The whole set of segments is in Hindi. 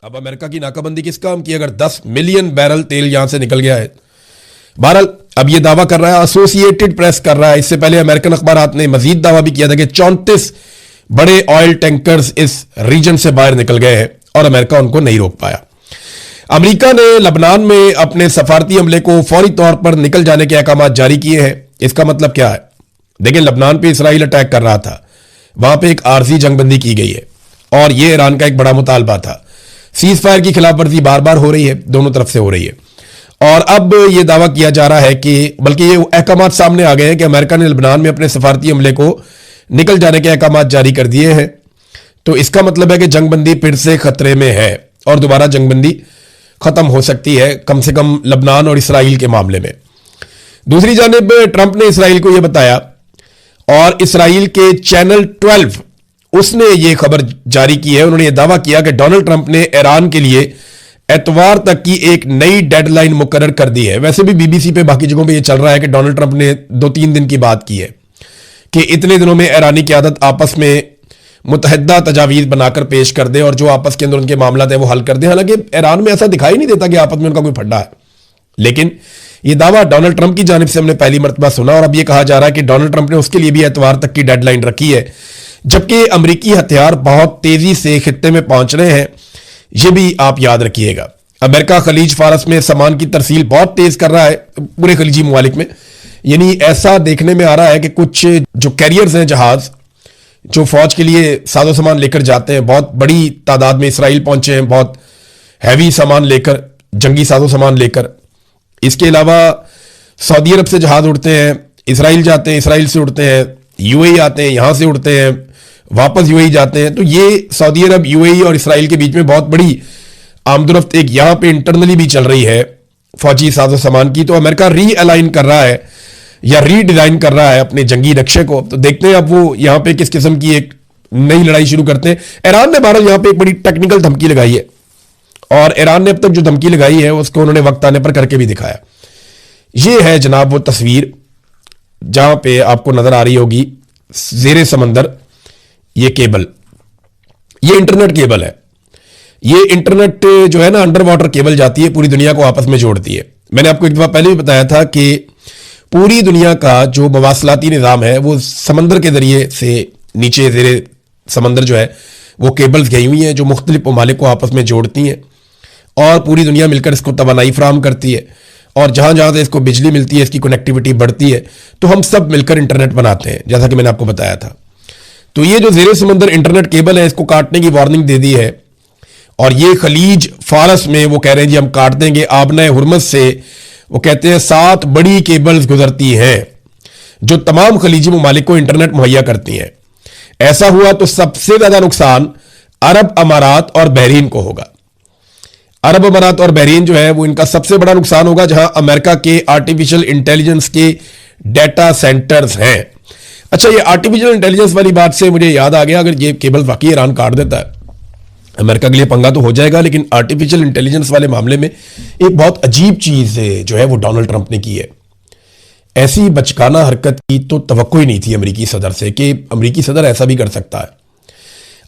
अब अमेरिका की नाकाबंदी किस काम की, अगर 10 मिलियन बैरल तेल यहां से निकल गया है। बहरहाल अब यह दावा कर रहा है, एसोसिएटेड प्रेस कर रहा है, इससे पहले अमेरिकन अखबारात ने मजीद दावा भी किया था कि 34 बड़े ऑयल टैंकर्स इस रीजन से बाहर निकल गए हैं और अमेरिका उनको नहीं रोक पाया। अमेरिका ने लबनान में अपने सफारती अमले को फौरी तौर पर निकल जाने के अहकाम जारी किए हैं। इसका मतलब क्या है? देखिए, लबनान पे इसराइल अटैक कर रहा था, वहां पे एक आरजी जंगबंदी की गई है और यह ईरान का एक बड़ा मुतालबा था। सीज फायर की खिलाफवर्जी बार बार हो रही है, दोनों तरफ से हो रही है और अब यह दावा किया जा रहा है कि बल्कि ये अहकाम सामने आ गए हैं कि अमेरिका ने लबनान में अपने सफारती अमले को निकल जाने के अहकाम जारी कर दिए हैं। तो इसका मतलब है कि जंगबंदी फिर से खतरे में है और दोबारा जंगबंदी खत्म हो सकती है, कम से कम लबनान और इसराइल के मामले में। दूसरी जानिब ट्रंप ने इसराइल को यह बताया और इसराइल के चैनल 12 उसने यह खबर जारी की है। उन्होंने यह दावा किया कि डोनाल्ड ट्रंप ने ईरान के लिए एतवार तक की एक नई डेडलाइन मुकर्रर कर दी है। वैसे भी बीबीसी पे बाकी जगहों पे यह चल रहा है कि डोनाल्ड ट्रंप ने 2-3 दिन की बात की है कि इतने दिनों में ईरानी क़यादत आपस में मुतहद्दा तजावीज़ बनाकर पेश कर दे और जो आपस के अंदर उनके मामला है वो हल कर दे। हालांकि ईरान में ऐसा दिखाई नहीं देता कि आपस में उनका कोई फड्डा है, लेकिन यह दावा डोनाल्ड ट्रंप की जानिब से हमने पहली मरतबा सुना और अब यह कहा जा रहा है कि डोनाल्ड ट्रंप ने उसके लिए भी एतवार तक की डेडलाइन रखी है। जबकि अमरीकी हथियार बहुत तेजी से खित्ते में पहुंच रहे हैं, यह भी आप याद रखिएगा। अमेरिका खलीज फारस में सामान की तरसील बहुत तेज कर रहा है पूरे खलीजी मुमालिक में। यानी ऐसा देखने में आ रहा है कि कुछ जो कैरियर्स हैं, जहाज जो फौज के लिए साजो सामान लेकर जाते हैं, बहुत बड़ी तादाद में इसराइल पहुंचे हैं, बहुत हैवी सामान लेकर, जंगी साजो सामान लेकर। इसके अलावा सऊदी अरब से जहाज उड़ते हैं, इसराइल जाते हैं, इसराइल से उड़ते हैं, यूएई आते हैं, यहां से उड़ते हैं, वापस यूएई जाते हैं। तो ये सऊदी अरब, यूएई और इसराइल के बीच में बहुत बड़ी आमदोरफ्त एक यहां पे इंटरनली भी चल रही है फौजी साजो सामान की। तो अमेरिका रीअलाइन कर रहा है या रीडिजाइन कर रहा है अपने जंगी नक्शे को। तो देखते हैं अब वो यहां पे किस किस्म की एक नई लड़ाई शुरू करते हैं। ईरान ने बहरहाल यहां पे एक बड़ी टेक्निकल धमकी लगाई है और ईरान ने अब तक जो धमकी लगाई है उसको उन्होंने वक्त आने पर करके भी दिखाया। ये है जनाब वो तस्वीर जहां पे आपको नजर आ रही होगी जेरे समंदर ये केबल, ये इंटरनेट केबल है। ये इंटरनेट जो है ना, अंडर वाटर केबल जाती है, पूरी दुनिया को आपस में जोड़ती है। मैंने आपको एक दफा पहले भी बताया था कि पूरी दुनिया का जो मवासलाती निज़ाम है वो समंदर के जरिए से नीचे जेरे समंदर जो है वो केबल्स गई हुई हैं जो मुख्तलिफ ममालिक को आपस में जोड़ती हैं और पूरी दुनिया मिलकर इसको तवानाई फराहम करती है और जहां जहां से इसको बिजली मिलती है, इसकी कनेक्टिविटी बढ़ती है, तो हम सब मिलकर इंटरनेट बनाते हैं, जैसा कि मैंने आपको बताया था। तो ये जो जेरे समंदर इंटरनेट केबल है, इसको काटने की वार्निंग दे दी है और ये खलीज फारस में वो कह रहे हैं जी हम काट देंगे। आबना हुरमत से वो कहते हैं 7 बड़ी केबल्स गुजरती हैं जो तमाम खलीजी ममालिक को इंटरनेट मुहैया करती हैं। ऐसा हुआ तो सबसे ज्यादा नुकसान अरब अमारात और बहरीन को होगा। अरब अमारात और बहरीन जो है वो इनका सबसे बड़ा नुकसान होगा, जहां अमेरिका के आर्टिफिशियल इंटेलिजेंस के डेटा सेंटर्स हैं। अच्छा, ये आर्टिफिशियल इंटेलिजेंस वाली बात से मुझे याद आ गया, अगर ये केबल वाकई ईरान काट देता है अमेरिका के लिए पंगा तो हो जाएगा, लेकिन आर्टिफिशियल इंटेलिजेंस वाले मामले में एक बहुत अजीब चीज जो है वो डोनाल्ड ट्रंप ने की है। ऐसी बचकाना हरकत की तो तवक्को ही नहीं थी अमेरिकी सदर से कि अमेरिकी सदर ऐसा भी कर सकता है।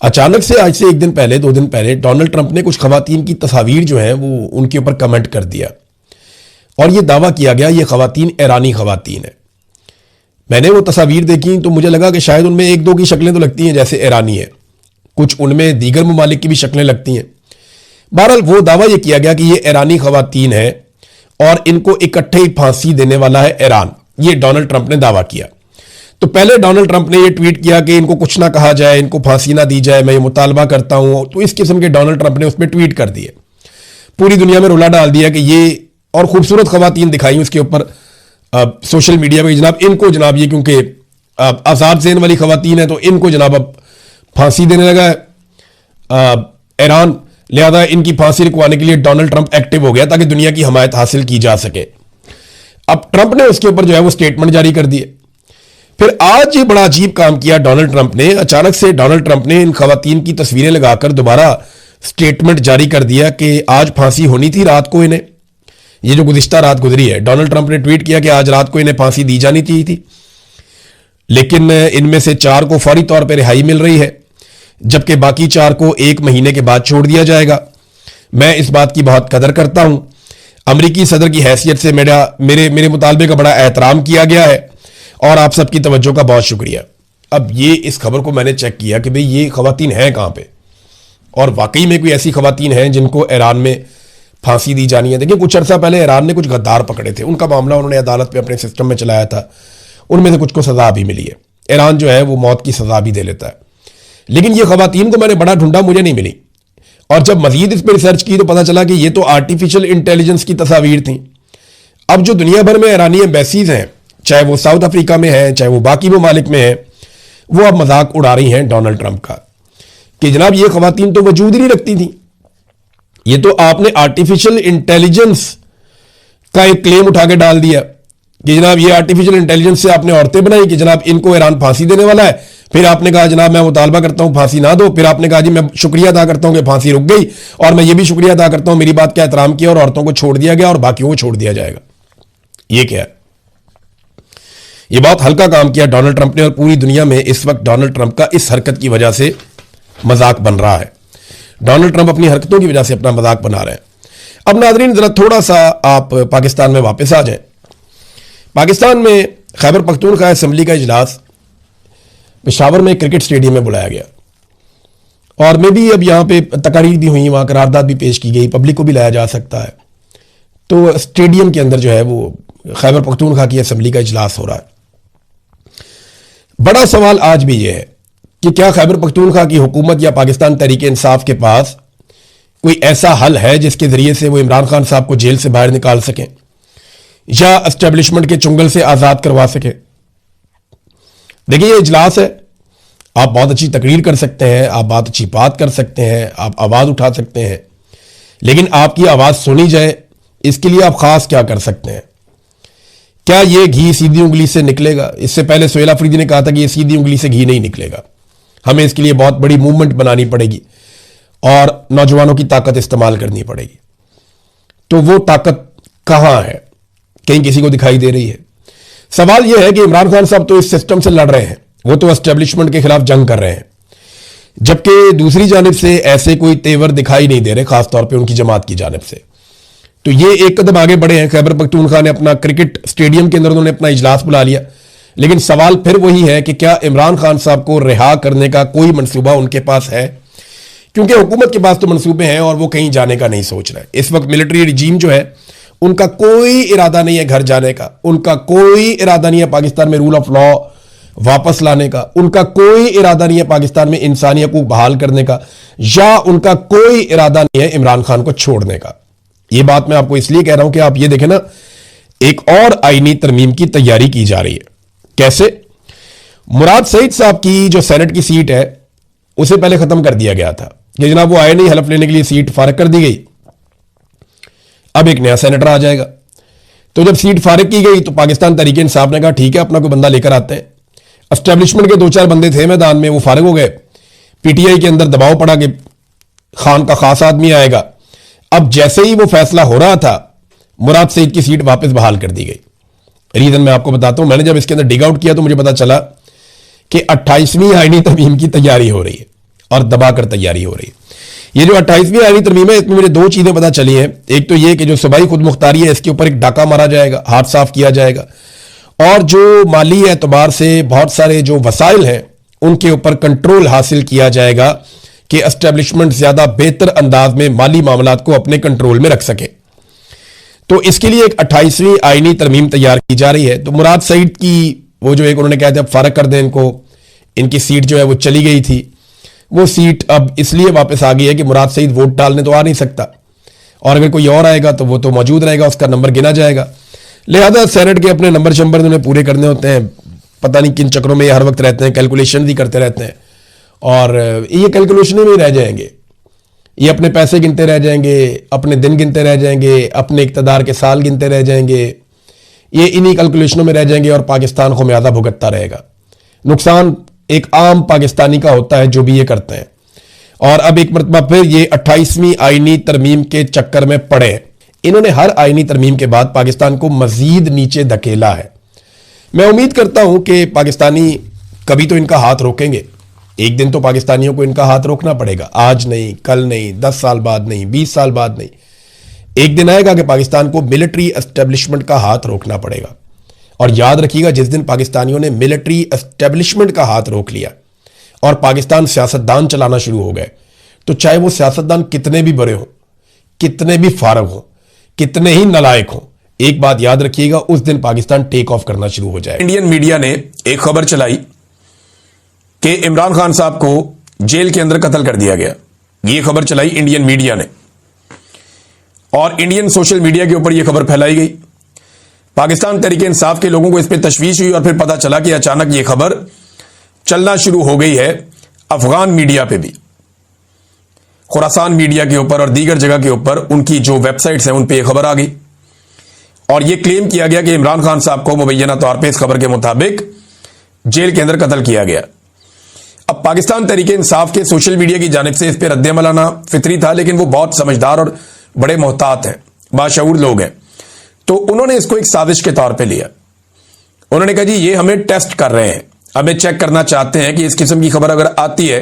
अचानक से आज से 1 दिन पहले, 2 दिन पहले डोनाल्ड ट्रंप ने कुछ खवातीन की तस्वीर जो है वो उनके ऊपर कमेंट कर दिया और ये दावा किया गया ये खवातीन ईरानी खवातीन है। मैंने वो तस्वीर देखी तो मुझे लगा कि शायद उनमें 1-2 की शक्लें तो लगती हैं जैसे ईरानी है, कुछ उनमें दीगर ममालिक की भी शक्लें लगती हैं। बहरहाल वो दावा यह किया गया कि ये ईरानी खवातीन है और इनको इकट्ठे ही फांसी देने वाला है ईरान। ये डोनाल्ड ट्रंप ने दावा किया। तो पहले डोनाल्ड ट्रंप ने यह ट्वीट किया कि इनको कुछ ना कहा जाए, इनको फांसी ना दी जाए, मैं ये मुतालबा करता हूं। तो इस किस्म के डोनाल्ड ट्रंप ने उस पर ट्वीट कर दिए, पूरी दुनिया में रुला डाल दिया कि ये, और खूबसूरत खवातीन दिखाई उसके ऊपर सोशल मीडिया पर, जनाब इनको जनाब ये क्योंकि आजाद ज़ेन वाली खवातीन है तो इनको जनाब अब फांसी देने लगा है ईरान, लिहाजा इनकी फांसी रुकवाने के लिए डोनाल्ड ट्रंप एक्टिव हो गया ताकि दुनिया की हमायत हासिल की जा सके। अब ट्रंप ने उसके ऊपर जो है वो स्टेटमेंट जारी कर दिए। फिर आज ये बड़ा अजीब काम किया डोनाल्ड ट्रंप ने। अचानक से डोनाल्ड ट्रंप ने इन खवातीन की तस्वीरें लगाकर दोबारा स्टेटमेंट जारी कर दिया कि आज फांसी होनी थी रात को इन्हें। ये जो गुज़िश्ता रात गुजरी है, डोनाल्ड ट्रंप ने ट्वीट किया कि आज रात को इन्हें फांसी दी जानी चाहिए थी, लेकिन इनमें से 4 को फौरी तौर पर रिहाई मिल रही है, जबकि बाकी 4 को 1 महीने के बाद छोड़ दिया जाएगा। मैं इस बात की बहुत कदर करता हूं। अमरीकी सदर की हैसियत से मेरे मुतालबे का बड़ा एहतराम किया गया है और आप सबकी तवज्जो का बहुत शुक्रिया। अब ये इस खबर को मैंने चेक किया कि भाई ये खवातीन हैं कहां पे, और वाकई में कोई ऐसी खवातीन हैं जिनको ईरान में फांसी दी जानी है। देखिए, कुछ अर्सा पहले ईरान ने कुछ गद्दार पकड़े थे, उनका मामला उन्होंने अदालत पे अपने सिस्टम में चलाया था, उनमें से कुछ को सजा भी मिली है। ईरान जो है वो मौत की सजा भी दे लेता है, लेकिन ये खवातीन को मैंने बड़ा ढूंढा, मुझे नहीं मिली। और जब मजीद इस पर रिसर्च की तो पता चला कि ये तो आर्टिफिशियल इंटेलिजेंस की तस्वीर थी। अब जो दुनिया भर में ईरानी एम्बेसीज हैं, चाहे वो साउथ अफ्रीका में है, चाहे वो बाकी ममालिक में है, वो अब मजाक उड़ा रही हैं डोनाल्ड ट्रंप का कि जनाब ये खवातीन तो वजूद ही नहीं रखती थी, ये तो आपने आर्टिफिशियल इंटेलिजेंस का एक क्लेम उठा के डाल दिया कि जनाब ये आर्टिफिशियल इंटेलिजेंस से आपने औरतें बनाई कि जनाब इनको ईरान फांसी देने वाला है। फिर आपने कहा जनाब मैं मुतालबा करता हूं फांसी ना दो। फिर आपने कहा जी मैं शुक्रिया अदा करता हूं कि फांसी रुक गई, और मैं ये भी शुक्रिया अदा करता हूं मेरी बात का एहतराम किया और औरतों को छोड़ दिया गया और बाकियों को छोड़ दिया जाएगा। ये क्या है? ये बहुत हल्का काम किया डोनाल्ड ट्रंप ने, और पूरी दुनिया में इस वक्त डोनाल्ड ट्रंप का इस हरकत की वजह से मजाक बन रहा है। डोनाल्ड ट्रंप अपनी हरकतों की वजह से अपना मजाक बना रहे हैं। अब नाज़रीन जरा थोड़ा सा आप पाकिस्तान में वापस आ जाएं। पाकिस्तान में खैबर पख्तूनख्वा असेंबली का इजलास पेशावर में क्रिकेट स्टेडियम में बुलाया गया, और मे भी अब यहाँ पे तकारीर भी हुई, वहाँ करारदाद भी पेश की गई, पब्लिक को भी लाया जा सकता है। तो स्टेडियम के अंदर जो है वो खैबर पख्तूनख्वा की असेंबली का इजलास हो रहा है। बड़ा सवाल आज भी ये है कि क्या खैबर पख्तूनख्वा की हुकूमत या पाकिस्तान तहरीक इंसाफ के पास कोई ऐसा हल है जिसके जरिए से वो इमरान खान साहब को जेल से बाहर निकाल सकें या एस्टेब्लिशमेंट के चुंगल से आजाद करवा सकें। देखिए, ये इजलास है, आप बहुत अच्छी तकरीर कर सकते हैं, आप बहुत अच्छी बात कर सकते हैं, आप आवाज उठा सकते हैं, लेकिन आपकी आवाज सुनी जाए इसके लिए आप खास क्या कर सकते हैं? क्या ये घी सीधी उंगली से निकलेगा? इससे पहले सोहेल अफरीदी ने कहा था कि ये सीधी उंगली से घी नहीं निकलेगा, हमें इसके लिए बहुत बड़ी मूवमेंट बनानी पड़ेगी और नौजवानों की ताकत इस्तेमाल करनी पड़ेगी। तो वो ताकत कहां है? कहीं किसी को दिखाई दे रही है? सवाल यह है कि इमरान खान साहब तो इस सिस्टम से लड़ रहे हैं, वो तो एस्टेब्लिशमेंट के खिलाफ जंग कर रहे हैं, जबकि दूसरी जानिब से ऐसे कोई तेवर दिखाई नहीं दे रहे, खासतौर पर उनकी जमात की जानिब से। तो ये एक कदम आगे बढ़े हैं। खैबर पख्तूनख्वा ने अपना क्रिकेट स्टेडियम के अंदर उन्होंने अपना इजलास बुला लिया, लेकिन सवाल फिर वही है कि क्या इमरान खान साहब को रिहा करने का कोई मंसूबा उनके पास है? क्योंकि हुकूमत के पास तो मंसूबे हैं और वो कहीं जाने का नहीं सोच रहे। इस वक्त मिलिट्री रिजीम जो है उनका कोई इरादा नहीं है घर जाने का, उनका कोई इरादा नहीं है पाकिस्तान में रूल ऑफ लॉ वापस लाने का, उनका कोई इरादा नहीं है पाकिस्तान में इंसानी हकूक बहाल करने का, या उनका कोई इरादा नहीं है इमरान खान को छोड़ने का। यह बात मैं आपको इसलिए कह रहा हूं कि आप ये देखें ना, एक और आईनी तरमीम की तैयारी की जा रही है। कैसे? मुराद सईद साहब की जो सेनेट की सीट है उसे पहले खत्म कर दिया गया था कि जनाब वो आए नहीं, हलफ लेने के लिए सीट फारिग कर दी गई, अब एक नया सेनेटर आ जाएगा। तो जब सीट फारिग की गई तो पाकिस्तान तहरीक इंसाफ ने कहा ठीक है अपना कोई बंदा लेकर आते हैं। एस्टेब्लिशमेंट के 2-4 बंदे थे मैदान में, वो फारिग हो गए। पीटीआई के अंदर दबाव पड़ा कि खान का खास आदमी आएगा। अब जैसे ही वो फैसला हो रहा था, मुराद सईद की सीट वापस बहाल कर दी गई। रीजन मैं आपको बताता हूं, मैंने जब इसके अंदर डिग आउट किया तो मुझे पता चला कि 28वीं आईनी तरमीम की तैयारी हो रही है और दबाकर तैयारी हो रही है। ये जो 28वीं आईनी तरमीम है इसमें मुझे 2 चीजें पता चली हैं। एक तो ये कि जो सूबाई खुद मुख्तारी है इसके ऊपर एक डाका मारा जाएगा, हाथ साफ किया जाएगा, और जो माली एतबार से बहुत सारे जो वसाइल हैं उनके ऊपर कंट्रोल हासिल किया जाएगा कि एस्टेब्लिशमेंट ज्यादा बेहतर अंदाज में माली मामलात को अपने कंट्रोल में रख सके। तो इसके लिए एक 28वीं आईनी तरमीम तैयार की जा रही है। तो मुराद सईद की वो जो एक उन्होंने कहा था फारग कर दें इनको, इनकी सीट जो है वो चली गई थी, वो सीट अब इसलिए वापस आ गई है कि मुराद सईद वोट डालने तो आ नहीं सकता, और अगर कोई और आएगा तो वो तो मौजूद रहेगा, उसका नंबर गिना जाएगा। लिहाजा सेनेट के अपने नंबर शंबर उन्हें पूरे करने होते हैं, पता नहीं किन चक्रों में ये हर वक्त रहते हैं, कैलकुलेशन भी करते रहते हैं, और ये कैलकुलेशन में ही रह जाएंगे। ये अपने पैसे गिनते रह जाएंगे, अपने दिन गिनते रह जाएंगे, अपने इक़्तिदार के साल गिनते रह जाएंगे, ये इन्हीं कैलकुलेशनों में रह जाएंगे और पाकिस्तान को म्यादा भुगतता रहेगा। नुकसान एक आम पाकिस्तानी का होता है जो भी ये करते हैं। और अब एक मरतबा फिर ये 28वीं आईनी तरमीम के चक्कर में पड़े। इन्होंने हर आईनी तरमीम के बाद पाकिस्तान को मजीद नीचे धकेला है। मैं उम्मीद करता हूं कि पाकिस्तानी कभी तो इनका हाथ रोकेंगे, एक दिन तो पाकिस्तानियों को इनका हाथ रोकना पड़ेगा, आज नहीं, कल नहीं, 10 साल बाद नहीं, 20 साल बाद नहीं। एक दिन आएगा कि पाकिस्तान को मिलिट्री एस्टेब्लिशमेंट का हाथ रोकना पड़ेगा। और याद रखिएगा, जिस दिन पाकिस्तानियों ने मिलिट्री एस्टेब्लिशमेंट का हाथ रोक लिया और पाकिस्तान सियासतदान चलाना शुरू हो गए, तो चाहे वो सियासतदान कितने भी बड़े हों, कितने भी फारग हों, कितने ही नालायक हों, एक बात याद रखिएगा, उस दिन पाकिस्तान टेक ऑफ करना शुरू हो जाए। इंडियन मीडिया ने एक खबर चलाई कि इमरान खान साहब को जेल के अंदर कत्ल कर दिया गया। यह खबर चलाई इंडियन मीडिया ने और इंडियन सोशल मीडिया के ऊपर यह खबर फैलाई गई। पाकिस्तान तहरीक इंसाफ के लोगों को इस पर तशवीश हुई और फिर पता चला कि अचानक यह खबर चलना शुरू हो गई है अफगान मीडिया पे भी, खुरासान मीडिया के ऊपर और दीगर जगह के ऊपर उनकी जो वेबसाइट्स हैं उन पे यह खबर आ गई और यह क्लेम किया गया कि इमरान खान साहब को मुबैना तौर पे इस खबर के मुताबिक जेल के अंदर कत्ल किया गया। अब पाकिस्तान तहरीक इंसाफ के सोशल मीडिया की जानिब से इस पर रद्द-ए-अमल आना फितरी था, लेकिन वो बहुत समझदार और बड़े मोहतात हैं, बाशऊर लोग हैं, तो उन्होंने इसको एक साजिश के तौर पे लिया। उन्होंने कहा जी ये हमें टेस्ट कर रहे हैं, हमें चेक करना चाहते हैं कि इस किस्म की खबर अगर आती है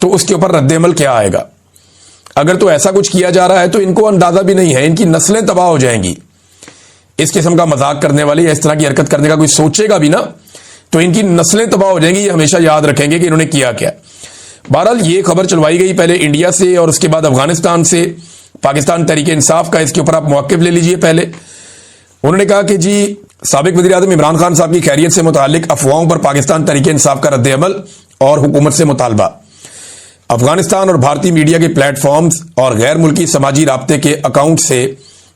तो उसके ऊपर रद्द-ए-अमल क्या आएगा। अगर तो ऐसा कुछ किया जा रहा है तो इनको अंदाजा भी नहीं है, इनकी नस्लें तबाह हो जाएंगी। इस किस्म का मजाक करने वाले या इस तरह की हरकत करने का कोई सोचेगा भी ना तो इनकी नस्लें तबाह हो जाएंगी। ये हमेशा याद रखेंगे कि इन्होंने किया क्या। बहरहाल ये खबर चलवाई गई पहले इंडिया से और उसके बाद अफगानिस्तान से। पाकिस्तान तहरीक इंसाफ का इसके ऊपर आप मौक़िफ़ ले लीजिए। पहले उन्होंने कहा कि जी साबिक वज़ीर आज़म इमरान खान साहब की खैरियत से मुताल्लिक अफवाहों पर पाकिस्तान तहरीक इंसाफ का रद्द-ए-अमल और हुकूमत से मुतालबा। अफगानिस्तान और भारतीय मीडिया के प्लेटफॉर्म्स और गैर मुल्की समाजी राब्ते के अकाउंट से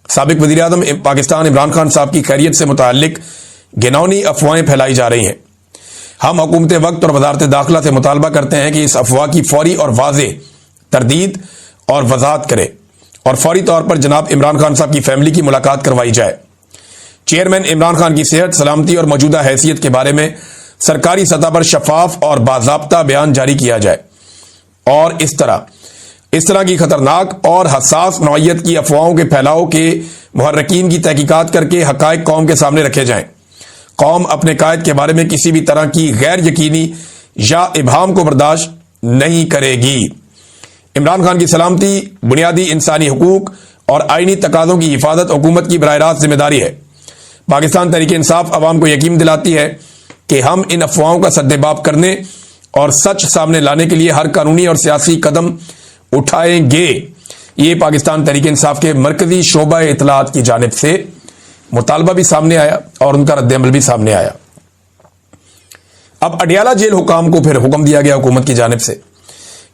साबिक वज़ीर आज़म पाकिस्तान इमरान खान साहब की खैरियत से मुताल्लिक घिनौनी अफवाहें फैलाई जा रही हैं। हम हुकूमत वक्त और वजारत दाखिला से मुतालबा करते हैं कि इस अफवाह की फौरी और वाज़ेह तरदीद और वजाहत करे और फौरी तौर पर जनाब इमरान खान साहब की फैमिली की मुलाकात करवाई जाए। चेयरमैन इमरान खान की सेहत, सलामती और मौजूदा हैसियत के बारे में सरकारी सतह पर शफाफ और बाज़ाब्ता बयान जारी किया जाए और इस तरह की खतरनाक और हसास नौइयत की अफवाहों के फैलाव के मुहर्रिकीन की तहकीकात करके हकायक कौम के सामने रखे जाएं। कौम अपने कायद के बारे में किसी भी तरह की गैर यकीनी या इबहाम को बर्दाश्त नहीं करेगी। इमरान खान की सलामती, बुनियादी इंसानी हुकूक और आईनी तकाज़ों की हिफाजत हुकूमत की बराह रास्त जिम्मेदारी है। पाकिस्तान तहरीक इंसाफ अवाम को यकीन दिलाती है कि हम इन अफवाहों का सद्देबाब करने और सच सामने लाने के लिए हर कानूनी और सियासी कदम उठाएंगे। ये पाकिस्तान तहरीक इंसाफ के मरकजी शोबा इत्तलात की जानिब से मुतालबा भी सामने आया और उनका रद्द-ए-अमल भी सामने आया। अब अडियाला जेल हुकाम को फिर हुक्म दिया गया हुकूमत की जानिब से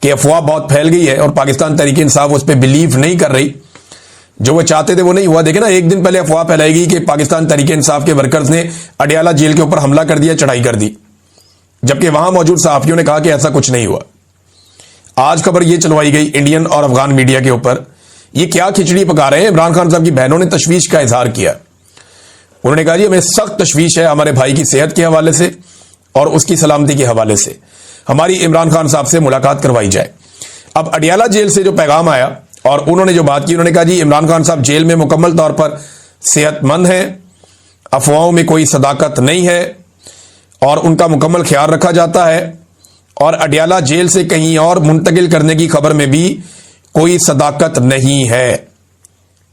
कि अफवाह बहुत फैल गई है और पाकिस्तान तहरीक इंसाफ उस पर बिलीव नहीं कर रही, जो वो चाहते थे वो नहीं हुआ। देखे ना, एक दिन पहले अफवाह फैलाई गई कि पाकिस्तान तहरीक इंसाफ के वर्कर्स ने अडियाला जेल के ऊपर हमला कर दिया, चढ़ाई कर दी, जबकि वहां मौजूद सहाफियों ने कहा कि ऐसा कुछ नहीं हुआ। आज खबर यह चलवाई गई इंडियन और अफगान मीडिया के ऊपर। ये क्या खिचड़ी पका रहे हैं। इमरान खान साहब की बहनों ने तशवीश का इजहार किया। उन्होंने कहा जी हमें सख्त तशवीश है हमारे भाई की सेहत के हवाले से और उसकी सलामती के हवाले से, हमारी इमरान खान साहब से मुलाकात करवाई जाए। अब अडियाला जेल से जो पैगाम आया और उन्होंने जो बात की, उन्होंने कहा जी इमरान खान साहब जेल में मुकम्मल तौर पर सेहतमंद हैं, अफवाहों में कोई सदाकत नहीं है और उनका मुकम्मल ख्याल रखा जाता है और अडियाला जेल से कहीं और मुंतकिल करने की खबर में भी कोई सदाकत नहीं है।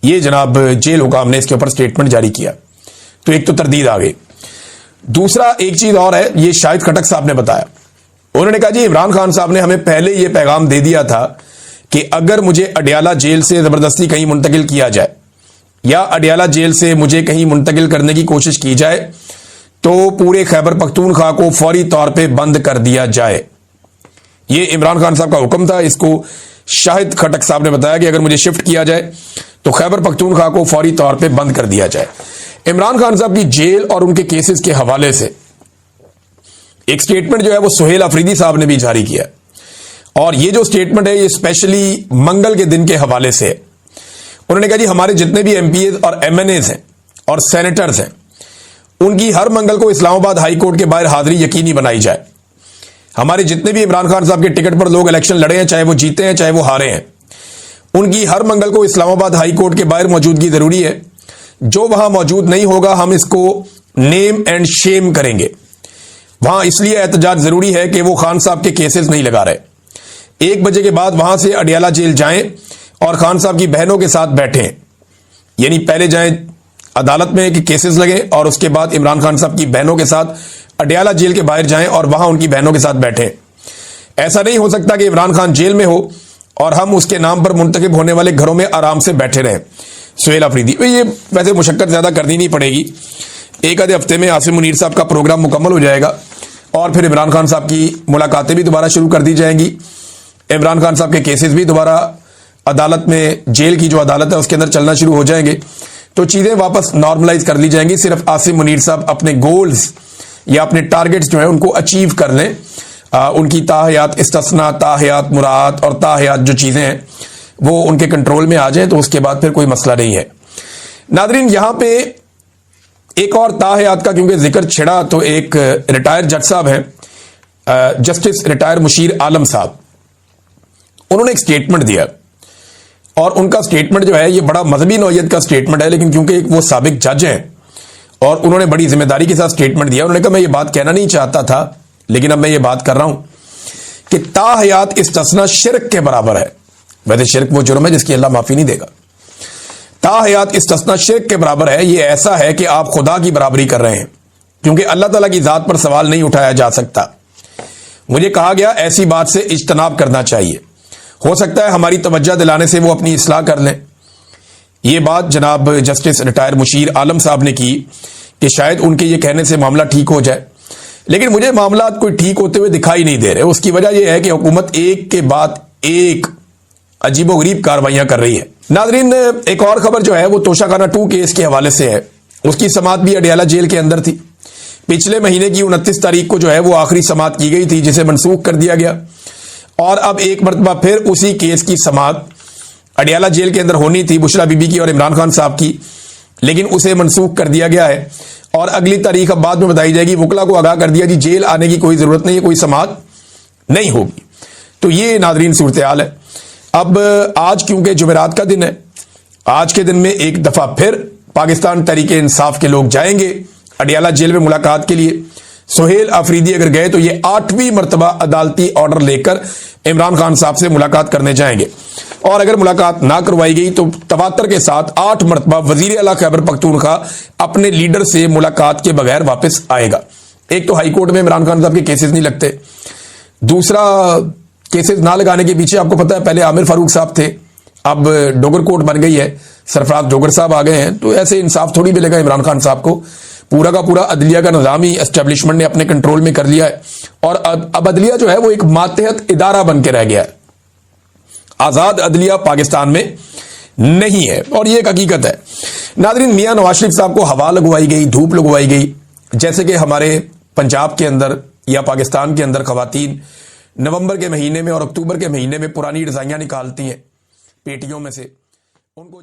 ये जनाब जेल हुकाम ने इसके ऊपर स्टेटमेंट जारी किया। तो एक तो तरदीद आ गई। दूसरा एक चीज और है, ये शाहिद खटक साहब ने बताया। उन्होंने कहा जी इमरान खान साहब ने हमें पहले यह पैगाम दे दिया था कि अगर मुझे अडियाला जेल से जबरदस्ती कहीं मुंतकिल किया जाए या अडियाला जेल से मुझे कहीं मुंतकिल करने की कोशिश की जाए तो पूरे खैबर पख्तूनख्वा को फौरी तौर पे बंद कर दिया जाए। ये इमरान खान साहब का हुक्म था। इसको शाहिद खटक साहब ने बताया कि अगर मुझे शिफ्ट किया जाए तो खैबर पख्तूनख्वा को फौरी तौर पे बंद कर दिया जाए। इमरान खान साहब की जेल और उनके केसेस के हवाले से एक स्टेटमेंट जो है वो सुहेल अफरीदी साहब ने भी जारी किया और ये जो स्टेटमेंट है ये स्पेशली मंगल के दिन के हवाले से है। उन्होंने कहा जी हमारे जितने भी एमपीएस और एमएनएस हैं और सेनेटर्स हैं उनकी हर मंगल को इस्लामाबाद हाई कोर्ट के बाहर हाजिरी यकीनी बनाई जाए। हमारे जितने भी इमरान खान साहब के टिकट पर लोग इलेक्शन लड़े हैं, चाहे वो जीते हैं चाहे वो हारे हैं, उनकी हर मंगल को इस्लामाबाद हाई कोर्ट के बाहर मौजूदगी जरूरी है। जो वहां मौजूद नहीं होगा हम इसको नेम एंड शेम करेंगे। वहां इसलिए एहतजाज जरूरी है कि वो खान साहब के केसेस नहीं लगा रहे। 1 बजे के बाद वहां से अडियाला जेल जाएं और खान साहब की बहनों के साथ बैठें, यानी पहले जाएं अदालत में कि केसेस लगे और उसके बाद इमरान खान साहब की बहनों के साथ अडियाला जेल के बाहर जाएं और वहां उनकी बहनों के साथ बैठें। ऐसा नहीं हो सकता कि इमरान खान जेल में हो और हम उसके नाम पर मुंतखब होने वाले घरों में आराम से बैठे रहें। सुहेल अफरीदी, ये वैसे मुशक्कत ज्यादा करनी नहीं पड़ेगी, 1 आधे हफ्ते में आसिम मुनीर साहब का प्रोग्राम मुकम्मल हो जाएगा और फिर इमरान खान साहब की मुलाकातें भी दोबारा शुरू कर दी जाएंगी। इमरान खान साहब के केसेस भी दोबारा अदालत में, जेल की जो अदालत है उसके अंदर चलना शुरू हो जाएंगे, तो चीजें वापस नॉर्मलाइज कर ली जाएंगी। सिर्फ आसिम मुनीर साहब अपने गोल्स या अपने टारगेट्स जो है उनको अचीव कर लें। उनकी ताहयात इस्तिस्ना, ताहयात मुराद और ताहयात जो चीजें हैं वो उनके कंट्रोल में आ जाए तो उसके बाद फिर कोई मसला नहीं है। नादरीन, यहां पे एक और ताहयात का क्योंकि जिक्र छिड़ा तो एक रिटायर्ड जज साहब हैं, जस्टिस रिटायर मुशीर आलम साहब, उन्होंने एक स्टेटमेंट दिया और उनका स्टेटमेंट जो है ये बड़ा मजहबी नौयत का स्टेटमेंट है, लेकिन क्योंकि वो साबिक जज हैं और उन्होंने बड़ी जिम्मेदारी के साथ स्टेटमेंट दिया। उन्होंने कहा मैं ये बात कहना नहीं चाहता था लेकिन अब मैं ये बात कर रहा हूं कि ताहयात इस्तिस्ना शिर्क के बराबर है। वैसे शिर्क वो जुर्म है जिसकी अल्लाह माफी नहीं देगा। ताहयात इस्तिस्ना शिर्क के बराबर है। ये ऐसा है कि आप खुदा की बराबरी कर रहे हैं, क्योंकि अल्लाह ताला की जात पर सवाल नहीं उठाया जा सकता। मुझे कहा गया ऐसी बात से इज्तनाब करना चाहिए, हो सकता है हमारी तवज्जो दिलाने से वो अपनी इस्लाह कर लें। ये बात जनाब जस्टिस रिटायर मुशीर आलम साहब ने की कि शायद उनके ये कहने से मामला ठीक हो जाए, लेकिन मुझे मामला कोई ठीक होते हुए दिखाई नहीं दे रहे। उसकी वजह यह है कि हुकूमत एक के बाद एक अजीबोगरीब कार्रवाइयां कर रही है। नाजरीन, एक और खबर जो है वो तोशाखाना 2 केस के हवाले से है। उसकी समाअत भी अडियाला जेल के अंदर थी। पिछले महीने की 29 तारीख को जो है वो आखिरी समाअत की गई थी, जिसे मनसूख कर दिया गया और अब एक मरतबा फिर उसी केस की समाअत अडियाला जेल के अंदर होनी थी, बुशरा बीबी की और इमरान खान साहब की, लेकिन उसे मनसूख कर दिया गया है और अगली तारीख अब बाद में बताई जाएगी। वकला को आगाह कर दिया जी जेल आने की कोई जरूरत नहीं है, कोई समाअत नहीं होगी। तो ये नाजरीन सूरत हाल है। अब आज क्योंकि जुमेरात का दिन है, आज के दिन में एक दफा फिर पाकिस्तान तहरीक इंसाफ के लोग जाएंगे अडियाला जेल में मुलाकात के लिए। सुहेल अफरीदी अगर गए तो ये 8वीं मरतबा अदालती ऑर्डर लेकर इमरान खान साहब से मुलाकात करने जाएंगे और अगर मुलाकात ना करवाई गई तो तवातर के साथ 8 मरतबा वजीर आला खैबर पख्तूनख्वा अपने लीडर से मुलाकात के बगैर वापस आएगा। एक तो हाईकोर्ट में इमरान खान साहब के केसेस नहीं लगते, दूसरा केसेस ना लगाने के पीछे आपको पता है पहले आमिर फारूक साहब थे, अब डोगर कोर्ट बन गई है, सरफराज डोगर साहब आ गए हैं, तो ऐसे इंसाफ थोड़ी मिलेगा इमरान खान साहब को। पूरा का पूरा अदलिया का निजाम ही एस्टेब्लिशमेंट ने अपने कंट्रोल में कर लिया है और अब अदलिया जो है वो एक मातहत इदारा बन के रह गया है। आजाद अदलिया पाकिस्तान में नहीं है और ये एक हकीकत है। नाज़रीन, मियां नवाज शरीफ साहब को हवा लगवाई गई, धूप लगवाई गई, जैसे कि हमारे पंजाब के अंदर या पाकिस्तान के अंदर खवातीन नवंबर के महीने में और अक्टूबर के महीने में पुरानी रजाइयां निकालती हैं पेटियों में से, उनको